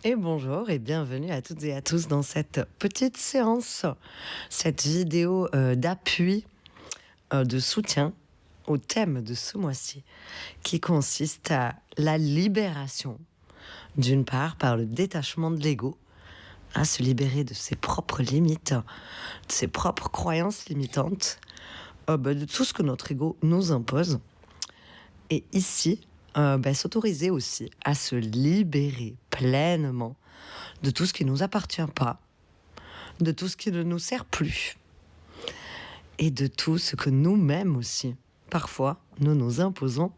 Et bonjour et bienvenue à toutes et à tous dans cette petite séance, cette vidéo d'appui, de soutien au thème de ce mois-ci, qui consiste à la libération, d'une part par le détachement de l'ego, à se libérer de ses propres limites, de ses propres croyances limitantes, de tout ce que notre ego nous impose, et ici, s'autoriser aussi à se libérer pleinement de tout ce qui ne nous appartient pas, de tout ce qui ne nous sert plus, et de tout ce que nous-mêmes aussi, parfois, nous nous imposons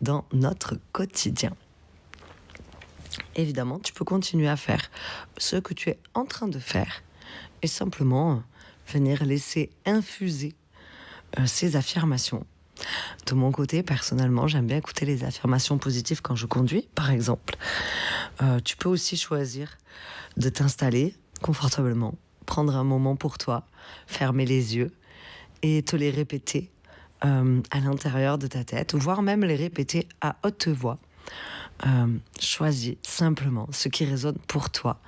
dans notre quotidien. Évidemment, tu peux continuer à faire ce que tu es en train de faire et simplement venir laisser infuser ces affirmations. De mon côté, personnellement, j'aime bien écouter les affirmations positives quand je conduis, par exemple. Tu peux aussi choisir de t'installer confortablement, prendre un moment pour toi, fermer les yeux et te les répéter à l'intérieur de ta tête, voire même les répéter à haute voix. Choisis simplement ce qui résonne pour toi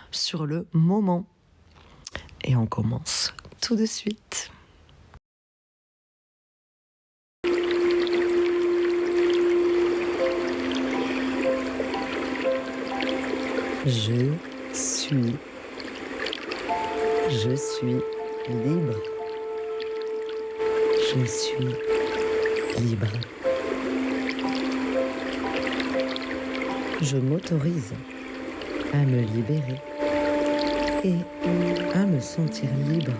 sur le moment. Et on commence tout de suite. Je suis libre. Je suis libre. Je m'autorise à me libérer et à me sentir libre.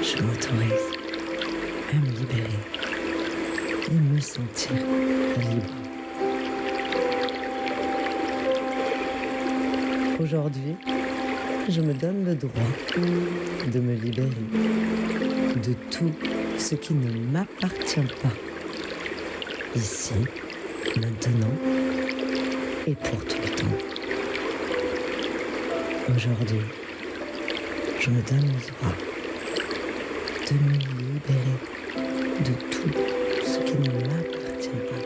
Je m'autorise à me libérer et me sentir libre. Aujourd'hui, je me donne le droit de me libérer de tout ce qui ne m'appartient pas, ici, maintenant et pour tout le temps. Aujourd'hui, je me donne le droit de me libérer de tout ce qui ne m'appartient pas,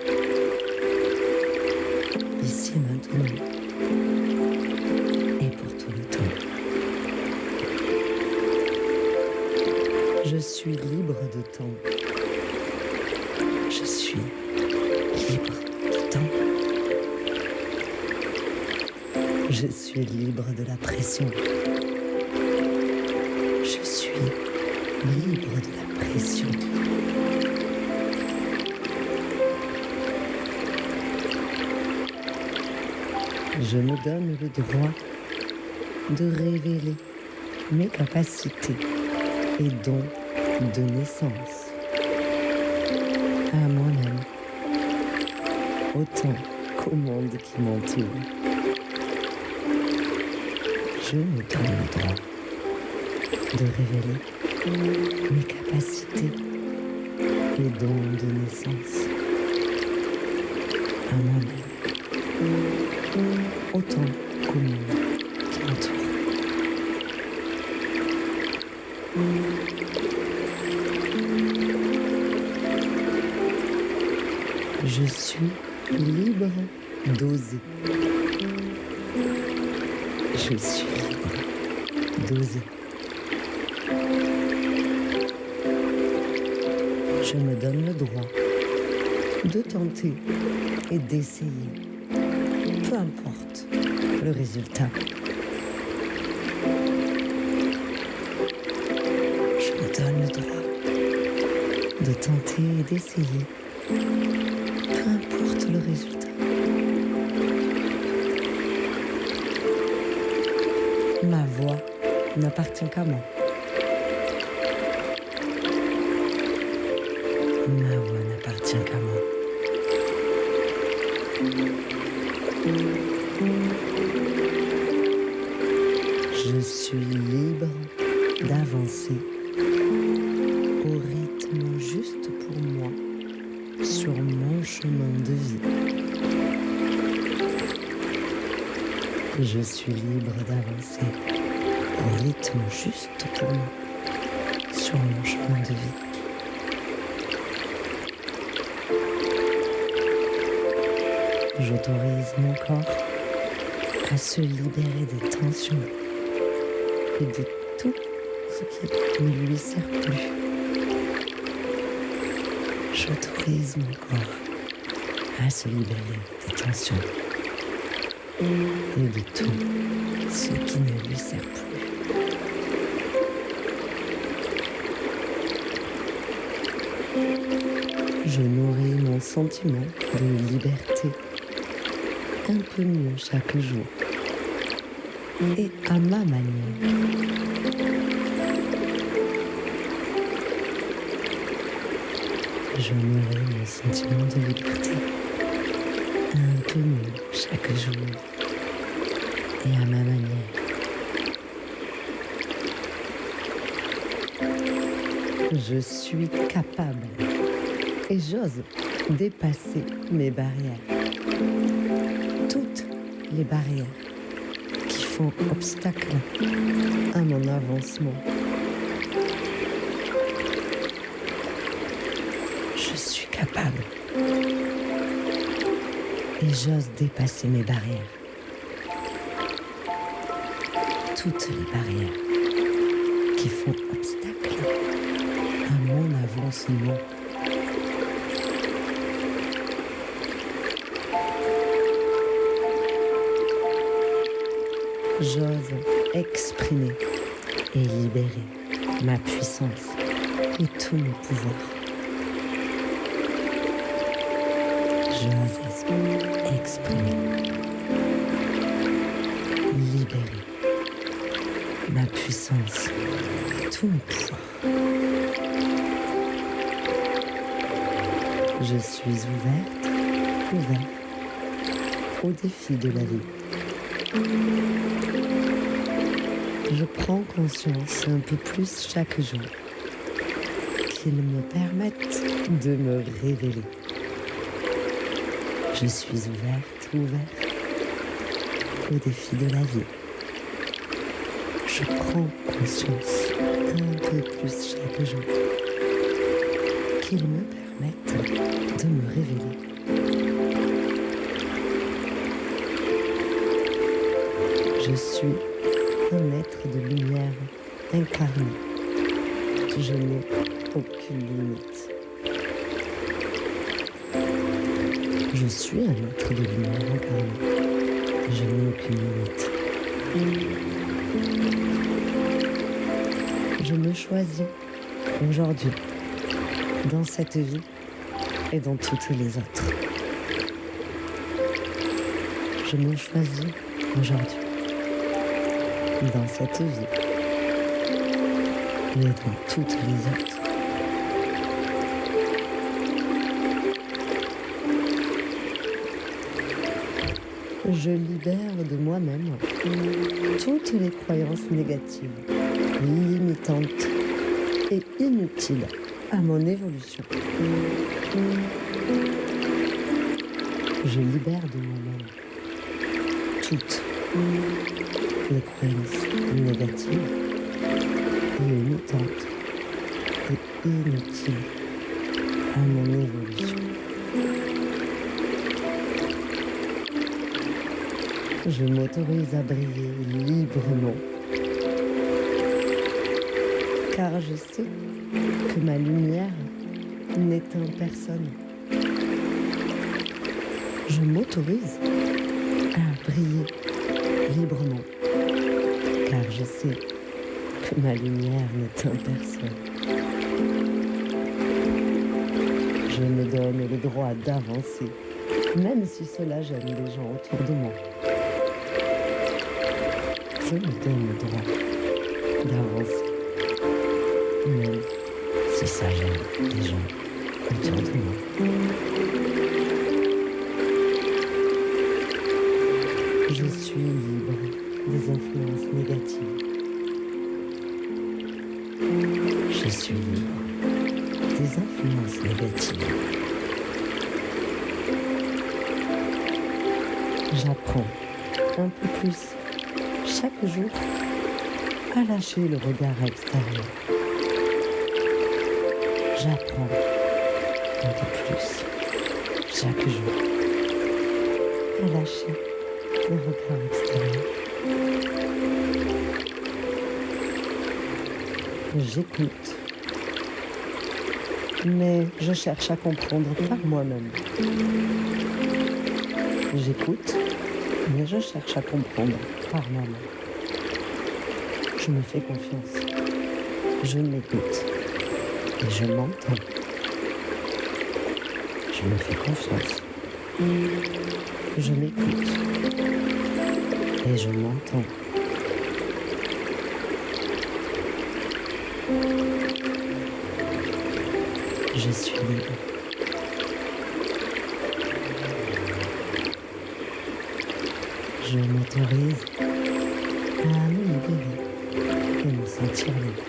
ici, maintenant et pour tout le temps. Je suis libre de temps. Je suis libre de temps. Je suis libre de la pression. Je suis libre de la pression. Je me donne le droit de révéler mes capacités et dons de naissance à moi-même, autant qu'au monde qui m'entoure. Je me donne le droit de révéler mes capacités et dons de naissance à moi-même, autant qu'au monde qui m'entoure. Je suis libre d'oser. Je suis libre d'oser. Je me donne le droit de tenter et d'essayer, peu importe le résultat. Je me donne le droit de tenter et d'essayer, peu importe le résultat. Ma voix n'appartient qu'à moi. Ma voix n'appartient qu'à moi. Je suis libre d'avancer au rythme juste pour moi sur mon chemin de vie. Je suis libre d'avancer au rythme juste pour moi sur mon chemin de vie. J'autorise mon corps à se libérer des tensions et de tout ce qui ne lui sert plus. J'autorise mon corps à se libérer des tensions et de tout ce qui ne lui sert plus. Je nourris mon sentiment de liberté un peu mieux chaque jour et à ma manière. Je nourris mon sentiment de liberté un peu mieux chaque jour et à ma manière. Je suis capable et j'ose dépasser mes barrières. Toutes les barrières qui font obstacle à mon avancement. Je suis capable et j'ose dépasser mes barrières. Toutes les barrières qui font obstacle à mon avancement. J'ose exprimer et libérer ma puissance et tous mes pouvoirs. J'ose exprimer, libérer ma puissance et tous mes pouvoirs. Je suis ouvert au défi de la vie. Je prends conscience un peu plus chaque jour qu'ils me permettent de me révéler. Je suis ouvert au défi de la vie. Je prends conscience un peu plus chaque jour qu'ils me permettent de me révéler. Je suis un être de lumière incarné. Je n'ai aucune limite. Je suis un être de lumière incarné. Je n'ai aucune limite. Je me choisis aujourd'hui, dans cette vie et dans toutes les autres. Je me choisis aujourd'hui, dans cette vie et dans toutes les autres. Je libère de moi-même toutes les croyances négatives, limitantes et inutiles à mon évolution. Je libère de moi-même toutes les croyances négatives, limitantes et inutiles à mon évolution. Je m'autorise à briller librement, car je sais que ma lumière n'éteint personne. Je m'autorise à briller librement, car je sais que ma lumière n'éteint personne. Je me donne le droit d'avancer, même si cela gêne les gens autour de moi. Je me donne le droit d'avancer, même si ça gêne les gens autour de moi. Je suis libre des influences négatives. Je suis libre des influences négatives. J'apprends un peu plus chaque jour à lâcher le regard extérieur. J'apprends un peu plus chaque jour à lâcher le regard extérieur. J'écoute, mais je cherche à comprendre par moi-même. J'écoute, mais je cherche à comprendre par moi-même. Je me fais confiance. Je m'écoute et je m'entends. Je me fais confiance. Je m'écoute et je m'entends. Je suis libre. Je m'autorise à me libérer et me sentir libre.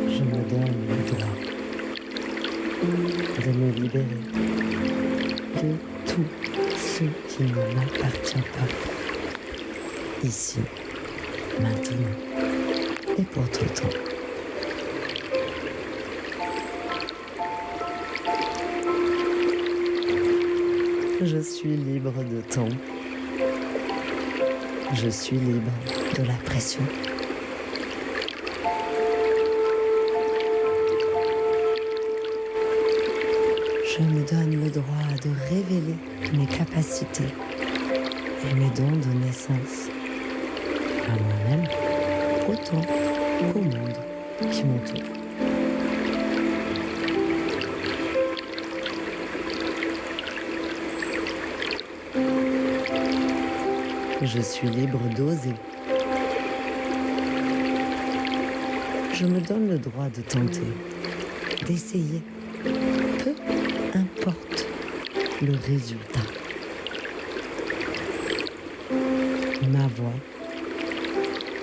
Je me donne le droit de me libérer de tout ce qui ne m'appartient pas. Ici, maintenant et pour tout le temps. Je suis libre de temps. Je suis libre de la pression. Je me donne le droit de révéler mes capacités et mes dons de naissance à moi-même, autant qu'au monde qui m'entoure. Je suis libre d'oser. Je me donne le droit de tenter, d'essayer, peu importe le résultat. Ma voix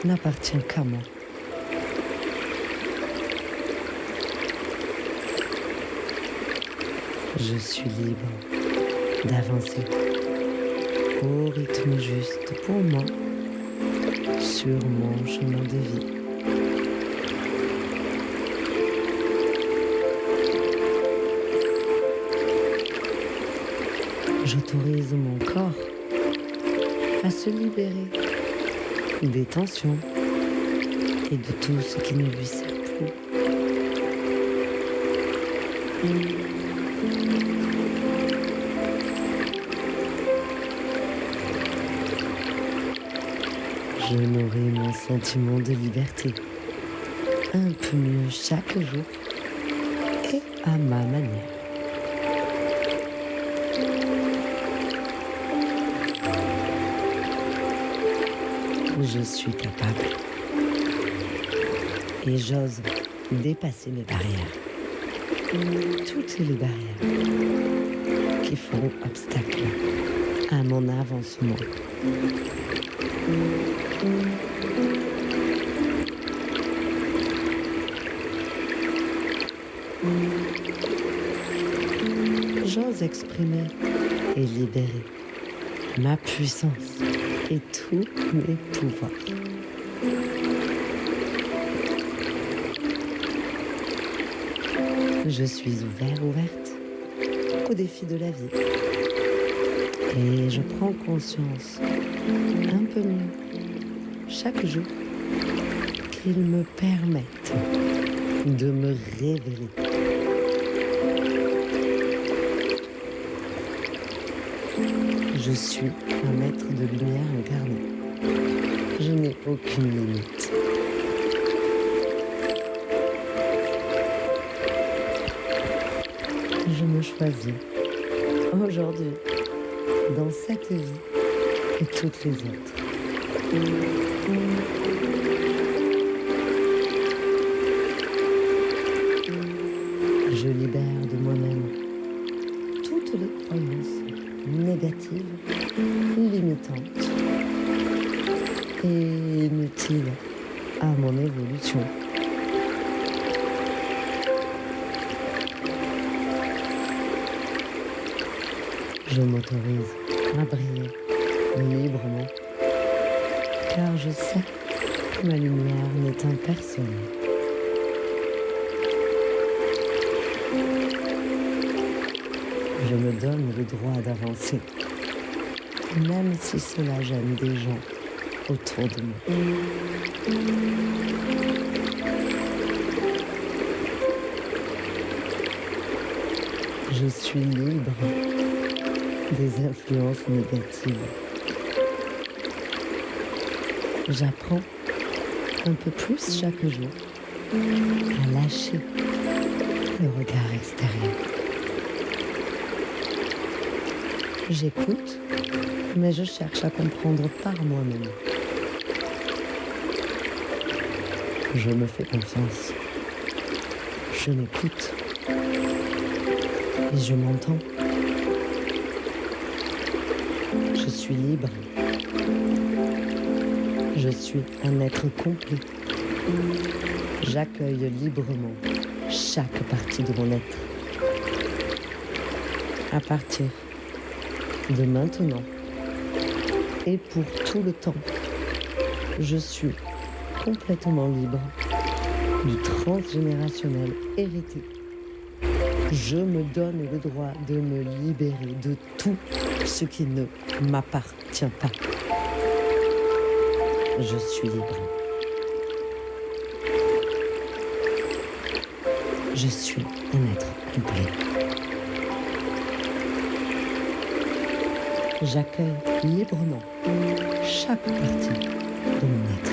n'appartient qu'à moi. Je suis libre d'avancer au rythme juste pour moi sur mon chemin de vie. J'autorise mon corps à se libérer des tensions et de tout ce qui ne lui sert plus. Je nourris mon sentiment de liberté un peu mieux chaque jour et à ma manière. Je suis capable et j'ose dépasser mes barrières. Toutes les barrières qui font obstacle à mon avancement. J'ose exprimer et libérer ma puissance et tous mes pouvoirs. Je suis ouverte aux défis de la vie. Et je prends conscience un peu mieux chaque jour qu'ils me permettent de me révéler. Je suis un maître de lumière incarné. Je n'ai aucune limite. Je me choisis aujourd'hui dans cette vie et toutes les autres. Je libère de moi-même toutes les croyances négatives, limitantes et inutiles à mon évolution. Je m'autorise à briller librement, car je sais que ma lumière n'éteint personne. Je me donne le droit d'avancer, même si cela gêne des gens autour de moi. Je suis libre des influences négatives. J'apprends un peu plus chaque jour à lâcher le regard extérieur. J'écoute, mais je cherche à comprendre par moi-même. Je me fais confiance. Je m'écoute. Et je m'entends. Je suis libre. Je suis un être complet. J'accueille librement chaque partie de mon être. À partir de maintenant et pour tout le temps, je suis complètement libre du transgénérationnel hérité. Je me donne le droit de me libérer de tout ce qui ne m'appartient pas. Je suis libre. Je suis un être complet. J'accueille librement chaque partie de mon être.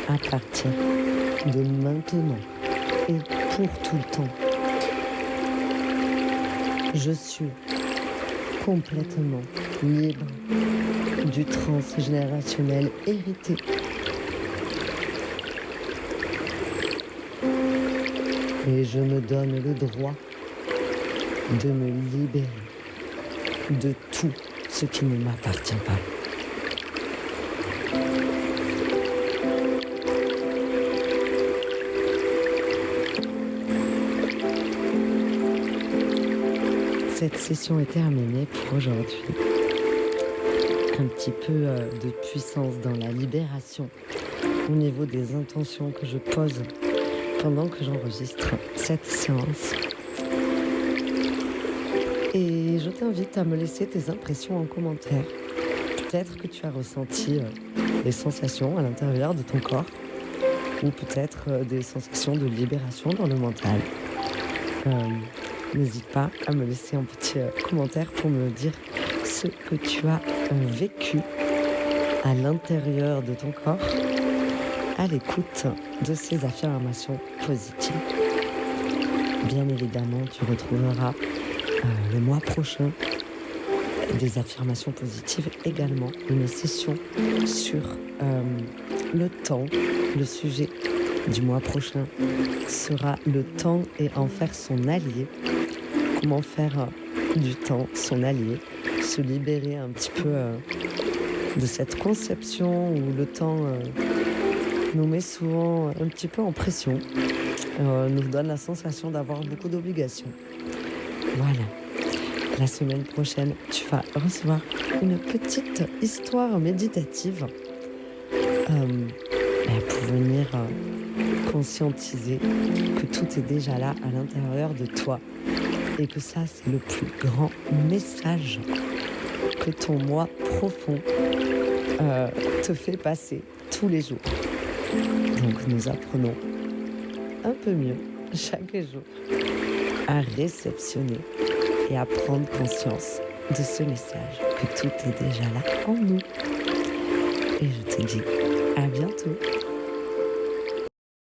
À partir de maintenant et pour tout le temps, je suis complètement libre du transgénérationnel hérité. Et je me donne le droit de me libérer de tout ce qui ne m'appartient pas. Cette session est terminée pour aujourd'hui. Un petit peu de puissance dans la libération au niveau des intentions que je pose pendant que j'enregistre cette séance. Et je t'invite à me laisser tes impressions en commentaire. Peut-être que tu as ressenti des sensations à l'intérieur de ton corps ou peut-être des sensations de libération dans le mental. N'hésite pas à me laisser un petit commentaire pour me dire ce que tu as vécu à l'intérieur de ton corps à l'écoute de ces affirmations positives. Bien évidemment, tu retrouveras le mois prochain des affirmations positives, également une session sur le temps. Le sujet du mois prochain sera le temps et en faire son allié. Comment faire du temps son allié, se libérer un petit peu de cette conception où le temps nous met souvent un petit peu en pression, nous donne la sensation d'avoir beaucoup d'obligations. Voilà. La semaine prochaine, tu vas recevoir une petite histoire méditative pour venir conscientiser que tout est déjà là à l'intérieur de toi et que ça, c'est le plus grand message que ton moi profond te fait passer tous les jours. Donc nous apprenons un peu mieux chaque jour à réceptionner et à prendre conscience de ce message, que tout est déjà là en nous. Et je te dis à bientôt.